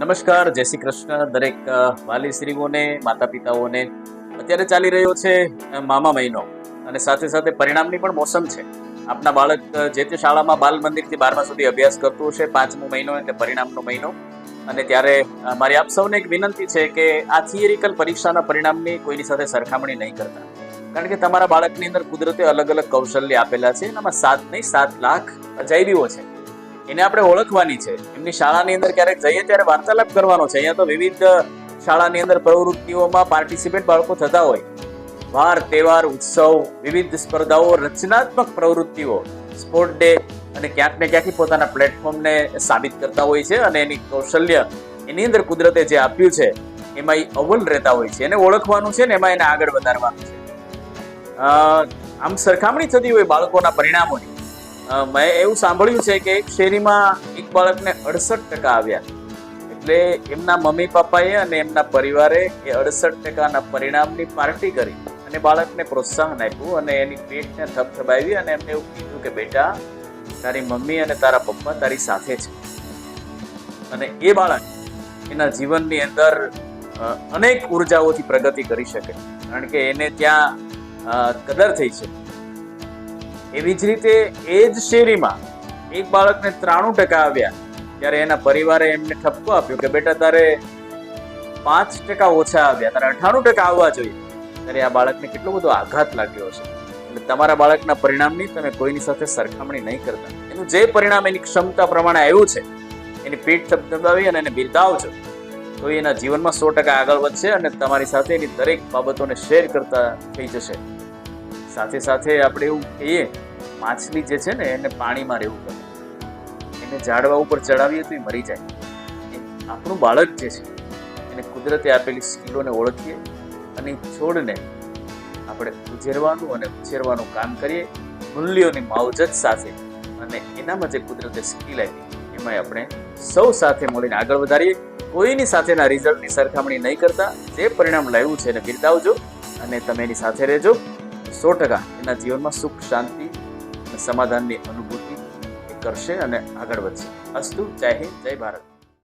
નમસ્કાર, જય શ્રી કૃષ્ણ દરેક વાલીશ્રીઓને, માતા પિતાઓને. અત્યારે ચાલી રહ્યો છે મામા મહિનો અને સાથે સાથે પરિણામની પણ મોસમ છે. આપના બાળક જે તે શાળામાં બાલ મંદિરથી 12મા સુધી અભ્યાસ કરતું હશે. 5મો મહિનો એટલે પરિણામનો મહિનો. અને ત્યારે મારી આપ સૌને એક વિનંતી છે કે આ થિયરિકલ પરીક્ષાના પરિણામની કોઈની સાથે સરખામણી નહીં કરતા, કારણ કે તમારા બાળકની અંદર કુદરતે અલગ અલગ કૌશલ્ય આપેલા છે. એનામાં 7 લાખ અજાયબીઓ છે, એને આપણે ઓળખવાની છે. એમની શાળાની અંદર ક્યારેક જઈએ ત્યારે વાર્તાલાપ કરવાનો છે. અહીંયા તો વિવિધ શાળાની અંદર પ્રવૃત્તિઓમાં પાર્ટિસિપેટ બાળકો થતા હોય. વાર તહેવાર, ઉત્સવ, વિવિધ સ્પર્ધાઓ, રચનાત્મક પ્રવૃત્તિઓ, સ્પોર્ટ ડે, અને ક્યાંક ને ક્યાંકથી પોતાના પ્લેટફોર્મને સાબિત કરતા હોય છે. અને એની કૌશલ્ય એની અંદર કુદરતે જે આપ્યું છે એમાં એ અવ્વલ રહેતા હોય છે. એને ઓળખવાનું છે ને એમાં એને આગળ વધારવાનું છે. આમ સરખામણી થતી હોય બાળકોના પરિણામોની. મેં એવું સાંભળ્યું છે કે એક શેરીમાં એક બાળકને 68% આવ્યા, એટલે એમના મમ્મી પપ્પાએ અને એમના પરિવારે એ 68%ના પરિણામની પાર્ટી કરી અને બાળકને પ્રોત્સાહન આપ્યું અને એની પેટને થપથપાવી અને એમને એવું કીધું કે બેટા, તારી મમ્મી અને તારા પપ્પા તારી સાથે છે. અને એ બાળક એના જીવનની અંદર અનેક ઉર્જાઓથી પ્રગતિ કરી શકે, કારણ કે એને ત્યાં કદર થઈ છે. એવી જ રીતે એ જ શેરીમાં એક બાળકને 93% આવ્યા, ત્યારે એના પરિવારે એમને ઠપકો આપ્યો કે બેટા, તારે 5% ઓછા આવ્યા, તારે 98% આવવા જોઈએ. ત્યારે આ બાળકને કેટલો બધો આઘાત લાગ્યો હશે. એટલે તમારા બાળકના પરિણામની તમે કોઈની સાથે સરખામણી નહીં કરતા. એનું જે પરિણામ એની ક્ષમતા પ્રમાણે આવ્યું છે એની પીઠ થપથપાવી અને એને બિરદાવજો, તો એના જીવનમાં 100% આગળ વધશે અને તમારી સાથે એની દરેક બાબતોને શેર કરતા થઈ જશે. સાથે સાથે આપણે એવું કહીએ, માછલી જે છે ને એને પાણીમાં રહેવું ગમે, એને ઝાડવા ઉપર ચડાવીએ તો એ મરી જાય. આપણું બાળક જે છે એને કુદરતે આપેલી સ્કિલોને ઓળખીએ અને છોડને આપણે ઉછેરવાનું અને ઉછેરવાનું કામ કરીએ મૂલ્યોની માવજત સાથે. અને એનામાં જે કુદરતે સ્કિલ આપી એમાં આપણે સૌ સાથે મળીને આગળ વધારીએ. કોઈની સાથેના રિઝલ્ટની સરખામણી નહીં કરતા. જે પરિણામ લાવ્યું છે એને બિરદાવજો અને તમે એની સાથે રહેજો. 100% એના જીવનમાં સુખ, શાંતિ અને સમાધાનની અનુભૂતિ એ કરશે અને આગળ વધશે. અસ્તુ. જય હિન્દ, જય ભારત.